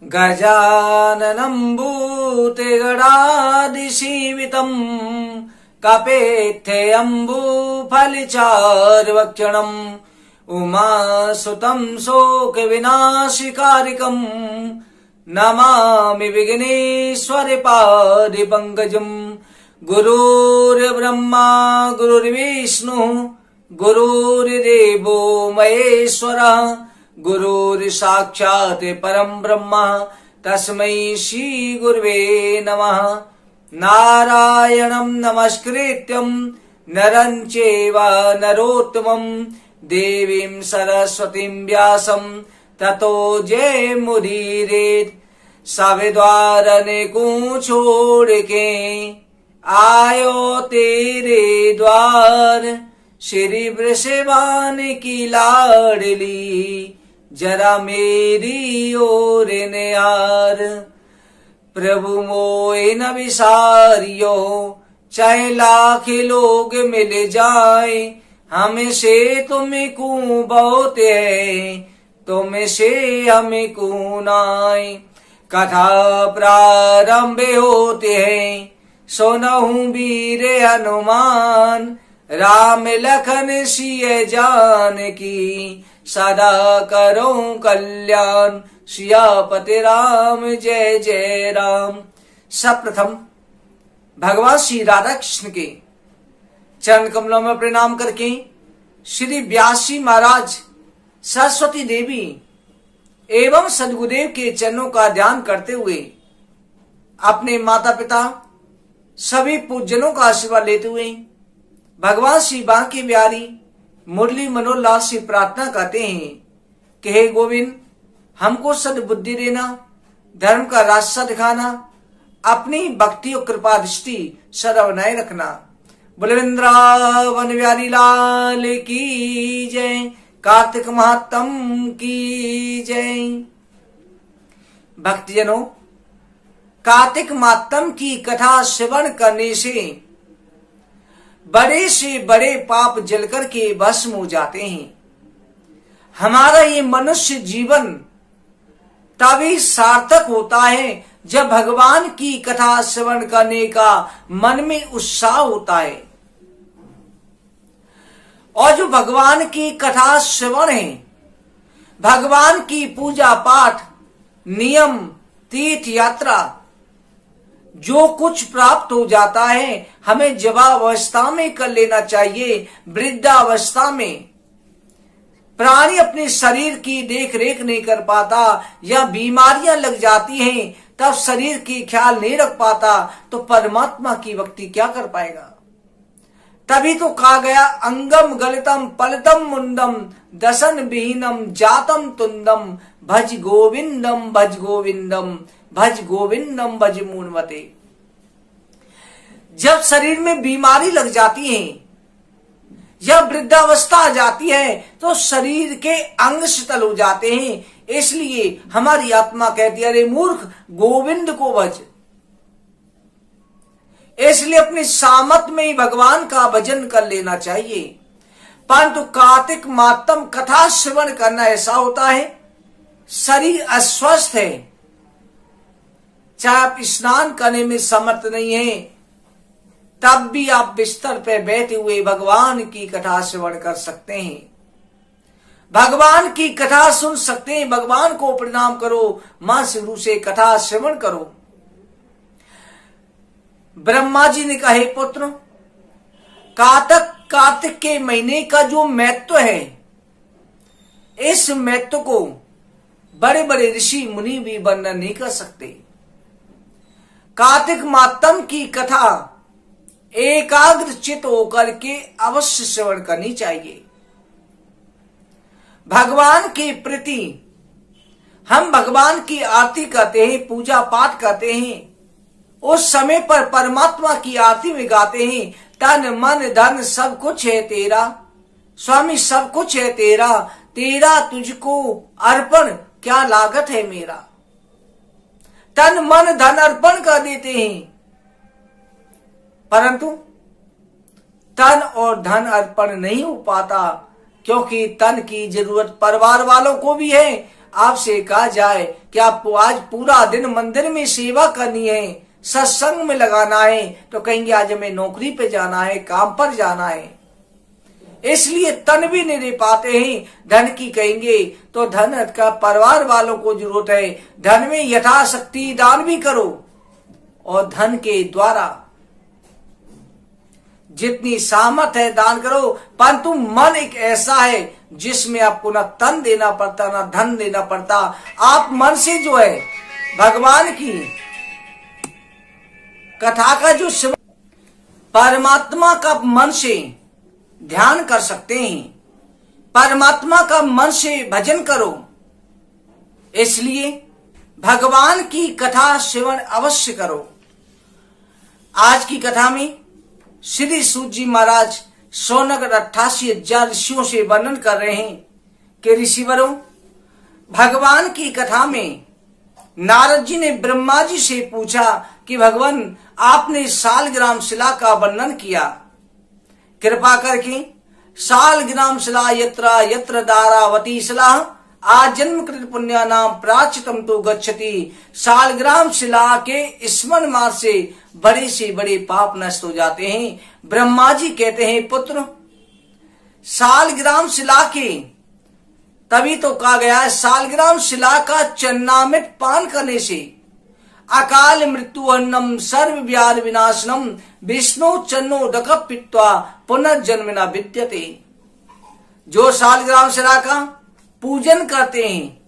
गजाननं भूतगणादिसेवितम् कपेत्थेऽम्बुफलचारुभक्षणम् उमासुतं शोकविनाशकारिकम् नमामि विघ्नेश्वरपादपङ्कजम्। गुरुर्ब्रह्मा गुरुर्विष्णुः गुरुर्देवो महेश्वरः गुरुर्साक्षात् परं ब्रह्म तस्मै श्री गुरवे नमः। नारायणं नमस्कृत्यं नरं चैव नरोत्तमं देवीं सरस्वतीं व्यासं ततो जयमुदीरयेत्। सविद्वारने को छोड़ के आयो तेरे द्वार, श्री वृषभान की लाडली जरा मेरी ओर निहार। प्रभु मोए न विसारियो चाहे लाख लोग मिल जाए, हमसे तुम्हें को बहुत है तुमसे हमें को नाय। कथा प्रारंभ होते हैं सुनहु वीर हनुमान, राम लखन सिय जानकी सदा करो कल्याण। सियापति राम जय जय राम। सर्वप्रथम भगवान श्री राधा कृष्ण के चरण कमलों में प्रणाम करके श्री व्यासी महाराज, सरस्वती देवी एवं सदगुरुदेव के चरणों का ध्यान करते हुए अपने माता पिता सभी पूजनों का आशीर्वाद लेते हुए भगवान श्री बांके बिहारी मुरली मनोहर लाल से प्रार्थना करते हैं कि हे गोविंद, हमको सद्बुद्धि देना, धर्म का रास्ता दिखाना, अपनी भक्ति और कृपा दृष्टि सदा बनाए रखना। बोले वृंदावन बिहारी लाल की जय, कार्तिक महात्म की जय। भक्तजनों, कार्तिक महात्म की कथा श्रवण करने से बड़े से बड़े पाप जलकर के भस्म हो जाते हैं। हमारा ये मनुष्य जीवन तभी सार्थक होता है जब भगवान की कथा श्रवण करने का मन में उत्साह होता है। और जो भगवान की कथा श्रवण है, भगवान की पूजा पाठ, नियम, तीर्थ यात्रा, जो कुछ प्राप्त हो जाता है हमें जवावस्था में कर लेना चाहिए। वृद्धावस्था में प्राणी अपने शरीर की देख रेख नहीं कर पाता या बीमारियां लग जाती हैं, तब शरीर की ख्याल नहीं रख पाता, तो परमात्मा की भक्ति क्या कर पाएगा। तभी तो कहा गया, अंगम गलितम पलतम मुंडम दसन विहीनम जातम तुंदम भज गोविंदम भज गोविंदम भज गोविंदम भज मूनमते। जब शरीर में बीमारी लग जाती है या वृद्धावस्था आ जाती है तो शरीर के अंग शिथिल हो जाते हैं। इसलिए हमारी आत्मा कहती है, अरे मूर्ख, गोविंद को भज। इसलिए अपनी सामत में ही भगवान का भजन कर लेना चाहिए। परंतु कार्तिक मातम कथा श्रवण करना ऐसा होता है, शरीर अस्वस्थ है, चाहे आप स्नान करने में समर्थ नहीं है, तब भी आप बिस्तर पर बैठे हुए भगवान की कथा श्रवण कर सकते हैं, भगवान की कथा सुन सकते हैं। भगवान को प्रणाम करो, मां शुरू से कथा श्रवण करो। ब्रह्मा जी ने कहे, पुत्र, कार्तिक के महीने का जो महत्व है, इस महत्व को बड़े बड़े ऋषि मुनि भी वर्णन नहीं कर सकते। कार्तिक मातम की कथा एकाग्र चित होकर के अवश्य श्रवण करनी चाहिए। भगवान के प्रति हम भगवान की आरती करते हैं, पूजा पाठ करते हैं, उस समय पर परमात्मा की आरती में गाते हैं, तन मन धन सब कुछ है तेरा, स्वामी सब कुछ है तेरा, तेरा तुझको अर्पण क्या लागत है मेरा। तन मन धन अर्पण कर देते हैं, परंतु तन और धन अर्पण नहीं हो पाता, क्योंकि तन की जरूरत परिवार वालों को भी है, आपसे कहा जाए कि आपको आज पूरा दिन मंदिर में सेवा करनी है, सत्संग में लगाना है, तो कहेंगे आज हमें नौकरी पे जाना है, काम पर जाना है, इसलिए तन भी नहीं दे पाते हैं। धन की कहेंगे तो धन का परिवार वालों को जरूरत है, धन में यथाशक्ति दान भी करो और धन के द्वारा जितनी सामर्थ है दान करो, परंतु मन एक ऐसा है जिसमें आपको ना तन देना पड़ता ना धन देना पड़ता। आप मन से जो है भगवान की कथा का जो परमात्मा का मन से ध्यान कर सकते हैं, परमात्मा का मन से भजन करो। इसलिए भगवान की कथा श्रवण अवश्य करो। आज की कथा में श्री सूत जी महाराज 88,000 ऋषियों से वर्णन कर रहे हैं कि ऋषिवरों, भगवान की कथा में नारद जी ने ब्रह्मा जी से पूछा कि भगवान आपने सालग्राम शिला का वर्णन किया, कृपा करके सालग्राम शिला यत्र यत्र दारावती शिला आजन्म कृत पुण्या नाम प्राचितम तो गच्छति। सालग्राम शिला के स्मरण मात्र से बड़े पाप नष्ट हो जाते हैं। ब्रह्मा जी कहते हैं पुत्र, सालग्राम शिला के तभी तो कहा गया है सालग्राम शिला का चन्नामृत पान करने से अकाल मृत्यु अन्नम सर्व व्याध विनाशनम विष्णु चन्नो दक पित्वा पुनर्जन्म न विद्यते। जो सालग्राम शिला का पूजन करते हैं,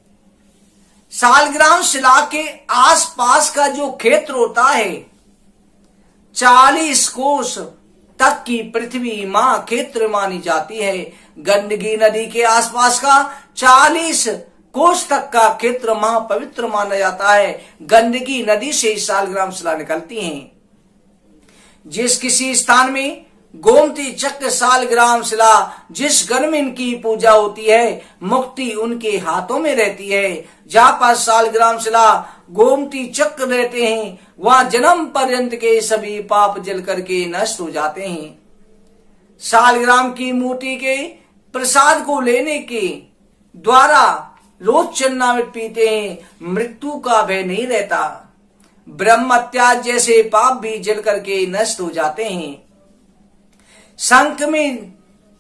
सालग्राम शिला के आसपास का जो क्षेत्र होता है 40 कोस तक की पृथ्वी मां क्षेत्र मानी जाती है। गंडकी नदी के आसपास का 40 कोस तक का क्षेत्र महा पवित्र माना जाता है। गंडकी नदी से सालग्राम शिला निकलती हैं। जिस किसी स्थान में गोमती चक्र सालग्राम शिला जिस घर में इनकी पूजा होती है, मुक्ति उनके हाथों में रहती है। जहां पर सालग्राम शिला गोमती चक्र रहते हैं वहां जन्म पर्यंत के सभी पाप जल करके नष्ट हो जाते हैं। सालग्राम की मूर्ति के प्रसाद को लेने के द्वारा रोज चन्नामृत पीते हैं, मृत्यु का भय नहीं रहता। ब्रह्म हत्या जैसे पाप भी जल करके नष्ट हो जाते हैं। शंख में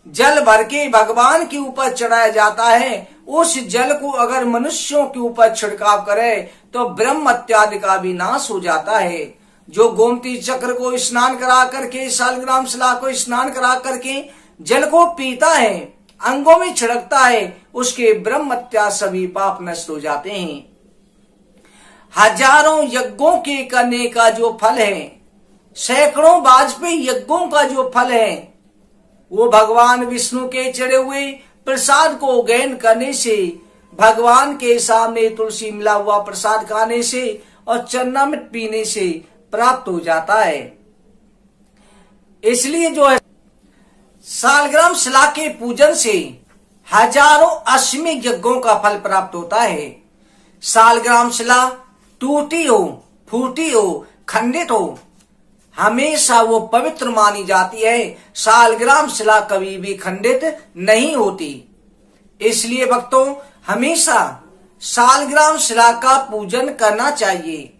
जल भर के भगवान के ऊपर चढ़ाया जाता है, उस जल को अगर मनुष्यों के ऊपर छिड़काव करे तो ब्रह्म हत्यादि का भी नाश हो जाता है। जो गोमती चक्र को स्नान करा करके, सालग्राम शिला को स्नान करा करके जल को पीता है, अंगों में छिड़कता है, उसके ब्रह्म हत्या सभी पाप नष्ट हो जाते हैं। हजारों यज्ञों के करने का जो फल है, सैकड़ों वाजपेयी यज्ञों का जो फल है, वो भगवान विष्णु के चढ़े हुए प्रसाद को ग्रहण करने से, भगवान के सामने तुलसी मिला हुआ प्रसाद खाने से और चन्नामृत पीने से प्राप्त हो जाता है। इसलिए जो है सालग्राम शिला के पूजन से हजारों अश्वमेध यज्ञों का फल प्राप्त होता है। सालग्राम शिला टूटी हो, फूटी हो, खंडित हो, हमेशा वो पवित्र मानी जाती है। सालग्राम शिला कभी भी खंडित नहीं होती। इसलिए भक्तों हमेशा सालग्राम शिला का पूजन करना चाहिए।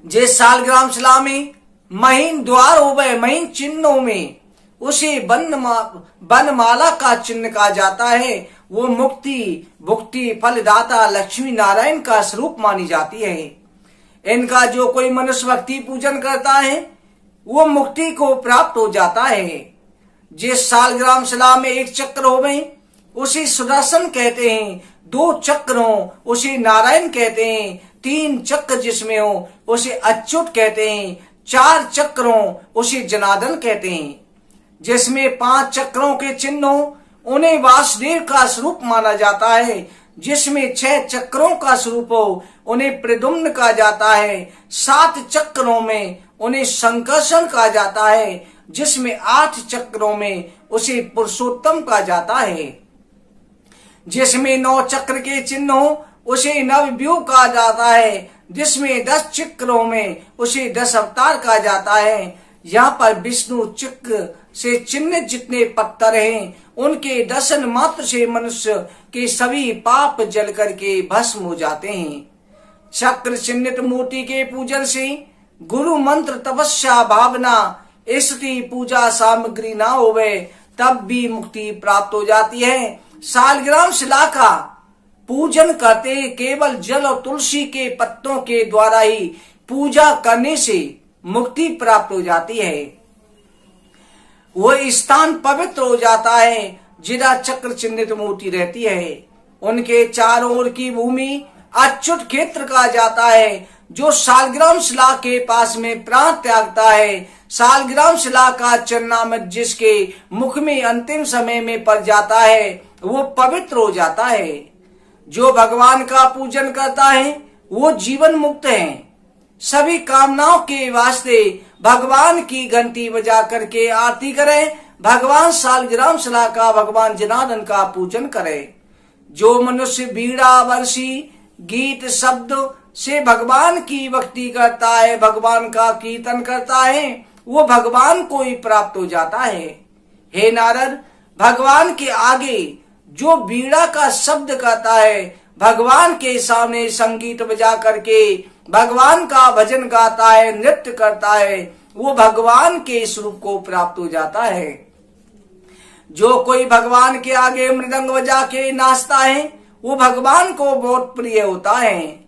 जिस सालग्राम शिला में महीन द्वार हो गए, महीन चिन्हों में उसे बनमाला का चिन्ह कहा जाता है। वो मुक्ति, भुक्ति, फलदाता लक्ष्मी नारायण का स्वरूप मानी जाती है। इनका जो कोई मनुष्य भक्ति पूजन करता है वो मुक्ति को प्राप्त हो जाता है। जिस सालग्राम शिला में एक चक्र हो गए उसे सुदर्शन कहते हैं, 2 चक्र हो उसे नारायण कहते हैं, 3 चक्र जिसमें हो उसे अच्युत कहते हैं, 4 चक्र हो उसे जनार्दन कहते हैं। जिसमें 5 चक्रों के चिन्ह हो उन्हें वासुदेव का स्वरूप माना जाता है। जिसमें 6 चक्रों का स्वरूप हो उन्हें प्रद्युम्न कहा जाता है। 7 चक्रों में उन्हें संकर्षण कहा जाता है। जिसमें 8 चक्रों में उसे पुरुषोत्तम कहा जाता है। जिसमें 9 चक्र के चिन्ह हो उसे नवव्यूह कहा जाता है। जिसमें 10 चक्रों में उसे 10 अवतार कहा जाता है। यहाँ पर विष्णु चक्र से चिन्ह जितने पत्थर हैं उनके दर्शन मात्र से मनुष्य के सभी पाप जल करके भस्म हो जाते हैं। चक्र चिन्हित मूर्ति के पूजन से गुरु मंत्र तपस्या भावना स्तुति पूजा सामग्री ना होवे तब भी मुक्ति प्राप्त हो जाती है। सालग्राम शिला का पूजन करते केवल जल और तुलसी के पत्तों के द्वारा ही पूजा करने से मुक्ति प्राप्त हो जाती है। वह स्थान पवित्र हो जाता है जिधर चक्र चिन्हित मूर्ति रहती है। उनके चारों ओर की भूमि अच्युत क्षेत्र कहा जाता है। जो सालग्राम शिला के पास में प्राण त्यागता है, सालग्राम शिला का चरणामृत जिसके मुख में अंतिम समय में पड़ जाता है, वो पवित्र हो जाता है। जो भगवान का पूजन करता है वो जीवन मुक्त है। सभी कामनाओं के वास्ते भगवान की घंटी बजा करके आरती करें। भगवान सालग्राम शिला का, भगवान जनार्दन का पूजन करें। जो मनुष्य बीड़ा बरसी गीत शब्द से भगवान की भक्ति करता है, भगवान का कीर्तन करता है, वो भगवान को ही प्राप्त हो जाता है। हे नारद, भगवान के आगे जो बीड़ा का शब्द करता है, भगवान के सामने संगीत बजा करके भगवान का भजन गाता है, नृत्य करता है, वो भगवान के स्वरूप को प्राप्त हो जाता है। जो कोई भगवान के आगे मृदंग बजा के नाचता है वो भगवान को बहुत प्रिय होता है।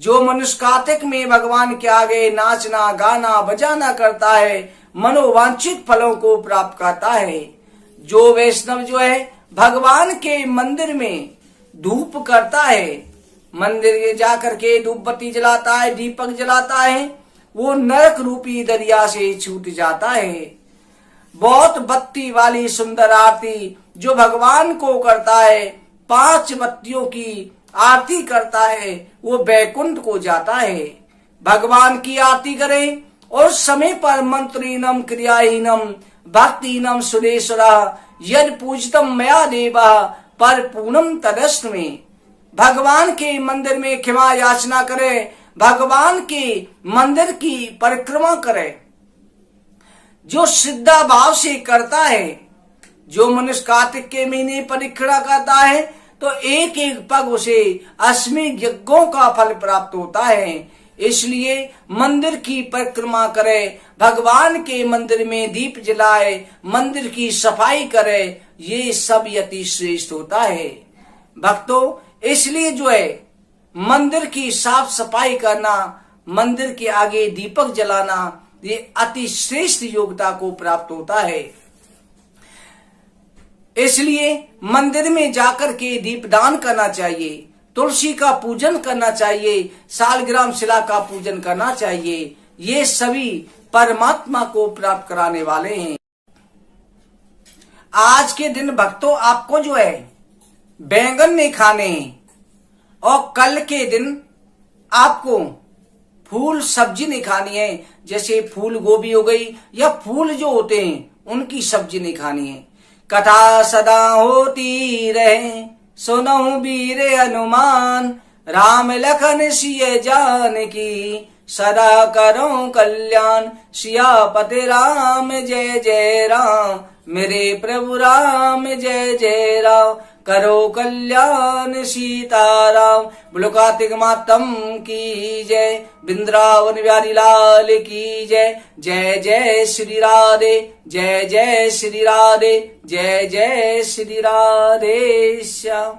जो मनुष्य कार्तिक में भगवान के आगे नाचना गाना बजाना करता है मनोवांछित फलों को प्राप्त करता है। जो वैष्णव जो है भगवान के मंदिर में धूप करता है, मंदिर में जाकर के धूप बत्ती जलाता है, दीपक जलाता है, वो नरक रूपी दरिया से छूट जाता है। बहुत बत्ती वाली सुंदर आरती जो भगवान को करता है, 5 बत्तियों की आरती करता है, वो बैकुंठ को जाता है। भगवान की आरती करें और समय पर मंत्रीनम क्रियाहीनम भक्तिहीनम सुरेश्वरा यद पूजितम मया देवा पर पूनम तदस्त में। भगवान के मंदिर में क्षमा याचना करें, भगवान के मंदिर की परिक्रमा करें। जो श्रद्धा भाव से करता है, जो मनुष्य कार्तिक के महीने परिक्रमा करता है तो एक एक पग उसे 80 यज्ञों का फल प्राप्त होता है। इसलिए मंदिर की परिक्रमा करे, भगवान के मंदिर में दीप जलाए, मंदिर की सफाई करे, ये सब अति श्रेष्ठ होता है। भक्तों, इसलिए जो है मंदिर की साफ सफाई करना, मंदिर के आगे दीपक जलाना, ये अति श्रेष्ठ योग्यता को प्राप्त होता है। इसलिए मंदिर में जाकर के दीपदान करना चाहिए, तुलसी का पूजन करना चाहिए, सालग्राम शिला का पूजन करना चाहिए। ये सभी परमात्मा को प्राप्त कराने वाले हैं। आज के दिन भक्तों आपको जो है बैंगन नहीं खाने हैं और कल के दिन आपको फूल सब्जी नहीं खानी है, जैसे फूल गोभी हो गई या फूल जो होते हैं उनकी सब्जी नहीं खानी है। कथा सदा होती रहे सुनहु वीर हनुमान, राम लखन सिय जानकी सदा करो कल्याण। सियापति राम जय जय राम, मेरे प्रभु राम जय जय राम, करो कल्याण सीताराम। बोलो कार्तिक मातम की जय, वृंदावन बिहारी लाल की जय। जय जय श्री राधे, जय जय श्री राधे, जय जय श्री राधे श्याम।